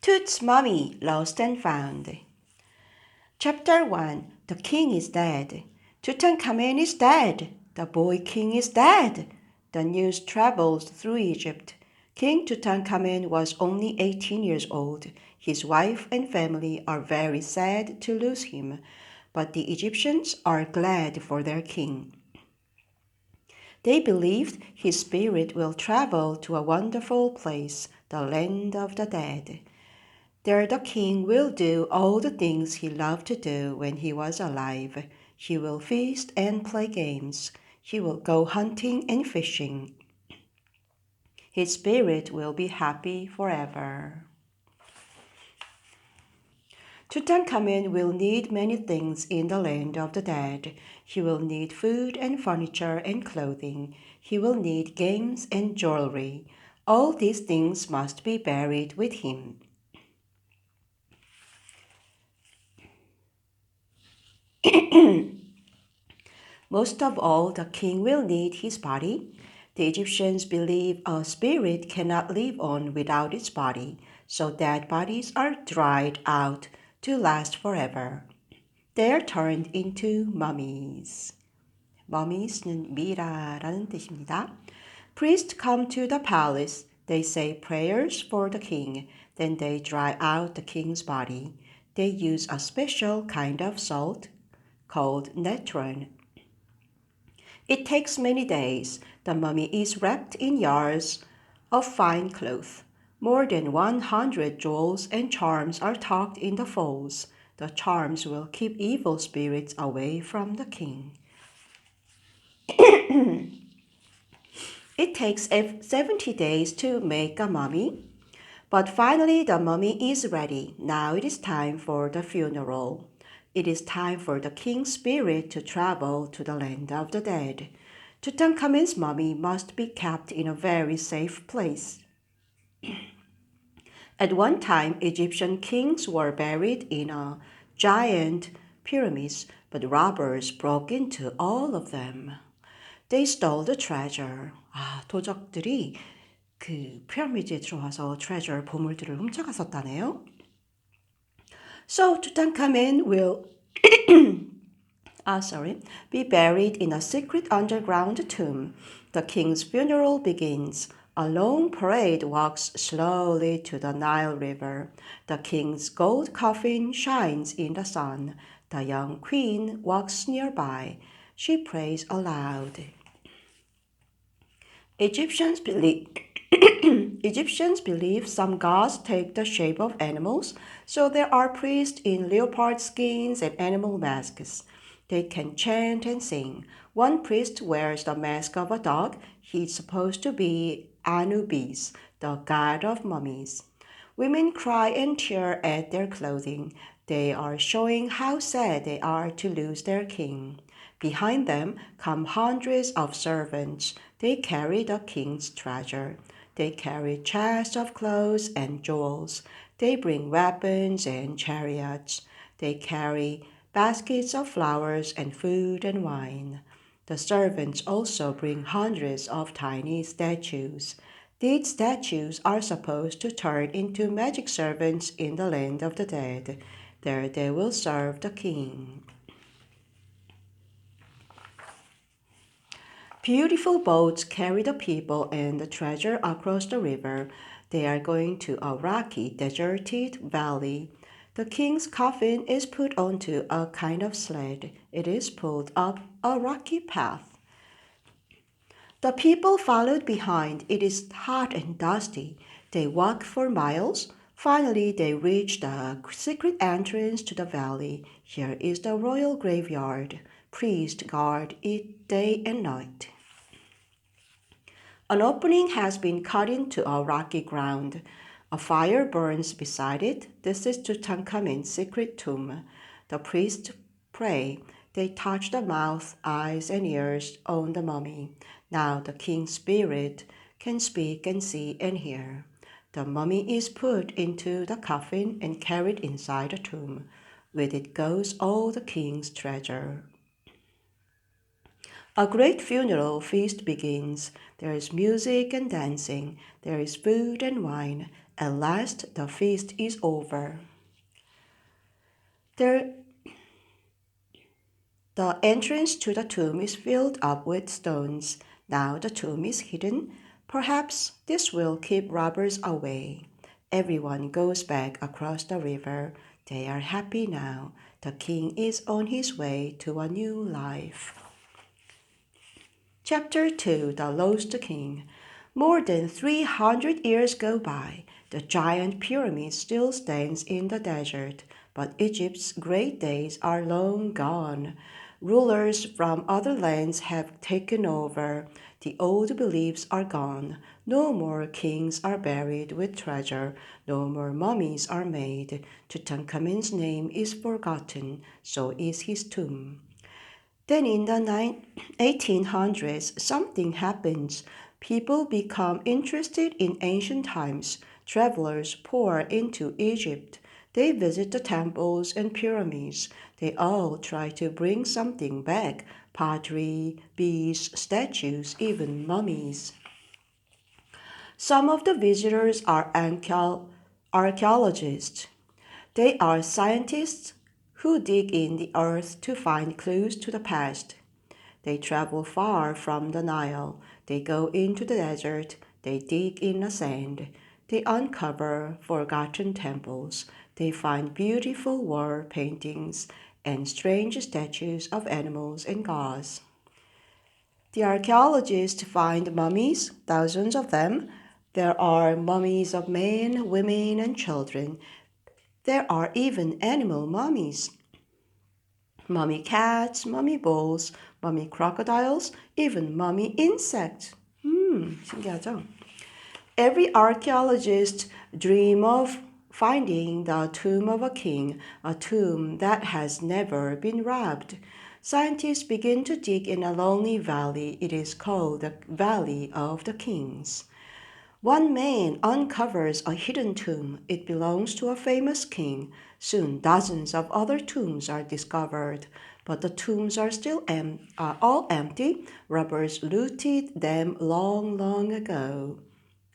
Toot's Mommy, Lost and Found. Chapter 1. The king is dead. Tutankhamen is dead. The boy king is dead. The news travels through Egypt. King Tutankhamen was only 18 years old. His wife and family are very sad to lose him, but the Egyptians are glad for their king. They believed his spirit will travel to a wonderful place, the land of the dead. There the king will do all the things he loved to do when he was alive. He will feast and play games. He will go hunting and fishing. His spirit will be happy forever. Tutankhamen will need many things in the land of the dead. He will need food and furniture and clothing. He will need games and jewelry. All these things must be buried with him. Most of all, the king will need his body. The Egyptians believe a spirit cannot live on without its body, so dead bodies are dried out to last forever. They are turned into mummies. Mummies는 미라라는 뜻입니다. Priests come to the palace. They say prayers for the king. Then they dry out the king's body. They use a special kind of salt called natron. It takes many days. The mummy is wrapped in yards of fine cloth. More than 100 jewels and charms are tucked in the folds. The charms will keep evil spirits away from the king. It takes 70 days to make a mummy, but finally the mummy is ready. Now it is time for the funeral. It is time for the king's spirit to travel to the land of the dead. Tutankhamun's mummy must be kept in a very safe place. At one time, Egyptian kings were buried in a giant pyramids, but robbers broke into all of them. They stole the treasure. 도적들이 그 피라미드에 들어와서 treasure, 보물들을 훔쳐갔었다네요. So Tutankhamen will be buried in a secret underground tomb. The king's funeral begins. A long parade walks slowly to the Nile River. The king's gold coffin shines in the sun. The young queen walks nearby. She prays aloud. Egyptians believe some gods take the shape of animals, so there are priests in leopard skins and animal masks. They can chant and sing. One priest wears the mask of a dog. He's supposed to be Anubis, the god of mummies. Women cry and tear at their clothing. They are showing how sad they are to lose their king. Behind them come hundreds of servants. They carry the king's treasure. They carry chests of clothes and jewels. They bring weapons and chariots. They carry baskets of flowers and food and wine. The servants also bring hundreds of tiny statues. These statues are supposed to turn into magic servants in the land of the dead. There they will serve the king. Beautiful boats carry the people and the treasure across the river. They are going to a rocky, deserted valley. The king's coffin is put onto a kind of sled. It is pulled up a rocky path. The people followed behind. It is hot and dusty. They walk for miles. Finally, they reach the secret entrance to the valley. Here is the royal graveyard. Priests guard it day and night. An opening has been cut into a rocky ground. A fire burns beside it. This is Tutankhamun's secret tomb. The priests pray. They touch the mouth, eyes, and ears on the mummy. Now the king's spirit can speak and see and hear. The mummy is put into the coffin and carried inside the tomb. With it goes all the king's treasure. A great funeral feast begins. There is music and dancing. There is food and wine. At last the feast is over. There The entrance to the tomb is filled up with stones. Now the tomb is hidden. Perhaps this will keep robbers away. Everyone goes back across the river. They are happy now. The king is on his way to a new life. Chapter 2 The Lost King. More than 300 years go by. The giant pyramid still stands in the desert, but Egypt's great days are long gone. Rulers from other lands have taken over. The old beliefs are gone. No more kings are buried with treasure. No more mummies are made. Tutankhamun's name is forgotten. So is his tomb. Then in the 1800s, something happens. People become interested in ancient times. Travelers pour into Egypt. They visit the temples and pyramids. They all try to bring something back: pottery, beads, statues, even mummies. Some of the visitors are archaeologists. They are scientists who dig in the earth to find clues to the past. They travel far from the Nile. They go into the desert. They dig in the sand. They uncover forgotten temples. They find beautiful wall paintings and strange statues of animals and gods. The archaeologists find mummies, thousands of them. There are mummies of men, women, and children. There are even animal mummies. Mummy cats, mummy bulls, mummy crocodiles, even mummy insects. 신기하죠? Every archaeologist dreams of finding the tomb of a king, a tomb that has never been robbed. Scientists begin to dig in a lonely valley. It is called the Valley of the Kings. One man uncovers a hidden tomb. It belongs to a famous king. Soon dozens of other tombs are discovered, but the tombs are are all empty. Robbers looted them long, long ago.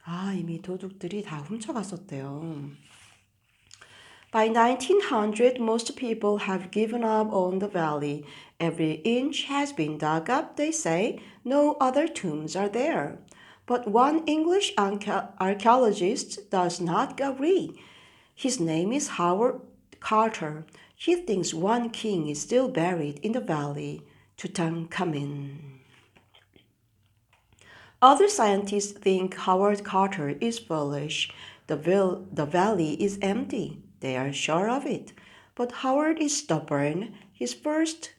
이미 도둑들이 다 훔쳐갔었대요. By 1900, most people have given up on the valley. Every inch has been dug up, they say. No other tombs are there. But one English archaeologist does not agree. His name is Howard Carter. He thinks one king is still buried in the valley, Tutankhamun. Other scientists think Howard Carter is foolish. The valley is empty. They are sure of it. But Howard is stubborn. He first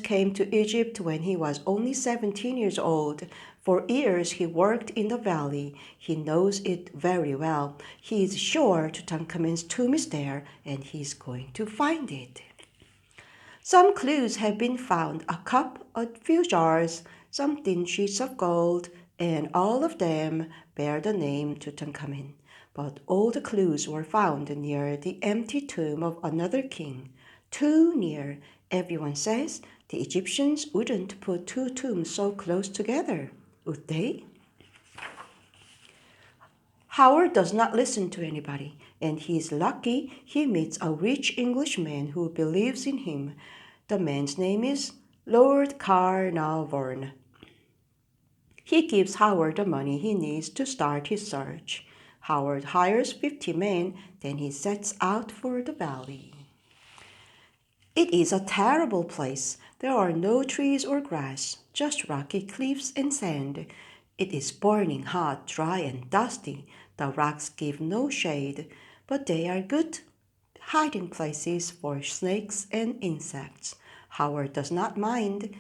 came to Egypt when he was only 17 years old. For years he worked in the valley. He knows it very well. He is sure Tutankhamun's tomb is there, and he is going to find it. Some clues have been found: a cup, a few jars, some thin sheets of gold, and all of them bear the name Tutankhamun. But all the clues were found near the empty tomb of another king. Too near. Everyone says the Egyptians wouldn't put two tombs so close together, would they? Howard does not listen to anybody, and he is lucky he meets a rich Englishman who believes in him. The man's name is Lord Carnal. Varna. He gives Howard the money he needs to start his search. Howard hires 50 men, then he sets out for the valley. It is a terrible place. There are no trees or grass, just rocky cliffs and sand. It is burning hot, dry, and dusty. The rocks give no shade, but they are good hiding places for snakes and insects. Howard does not mind.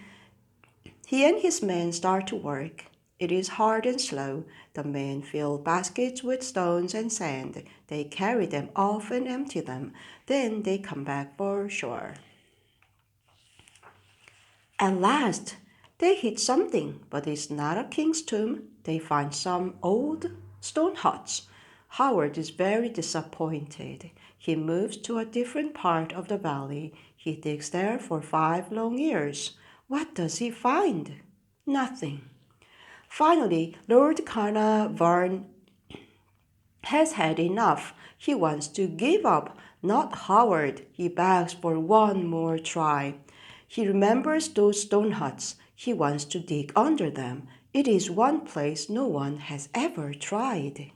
He and his men start to work. It is hard and slow. The men fill baskets with stones and sand. They carry them off and empty them. Then they come back for shore. At last, they hit something, but it's not a king's tomb. They find some old stone huts. Howard is very disappointed. He moves to a different part of the valley. He digs there for 5 long years. What does he find? Nothing. Finally, Lord Carnal has had enough. He wants to give up. Not Howard. He begs for one more try. He remembers those stone huts. He wants to dig under them. It is one place no one has ever tried.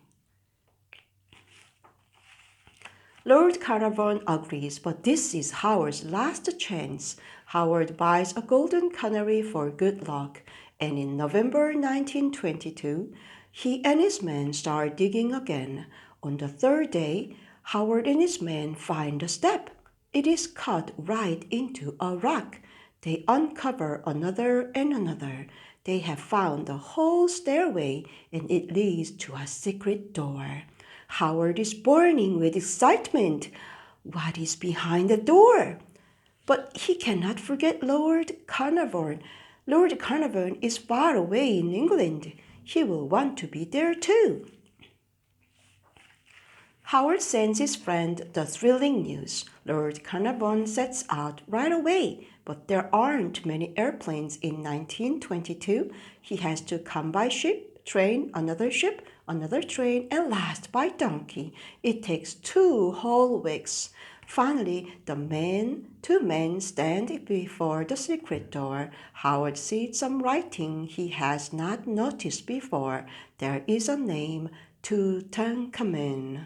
Lord Carnarvon agrees, but this is Howard's last chance. Howard buys a golden canary for good luck, and in November 1922, he and his men start digging again. On the third day, Howard and his men find a step. It is cut right into a rock. They uncover another and another. They have found the whole stairway, and it leads to a secret door. Howard is burning with excitement. What is behind the door? But he cannot forget Lord Carnarvon. Lord Carnarvon is far away in England. He will want to be there too. Howard sends his friend the thrilling news. Lord Carnarvon sets out right away, but there aren't many airplanes in 1922. He has to come by ship, train, another train, and last by donkey. It takes 2 whole weeks. Finally, two men stand before the secret door. Howard sees some writing he has not noticed before. There is a name, Tutankhamen.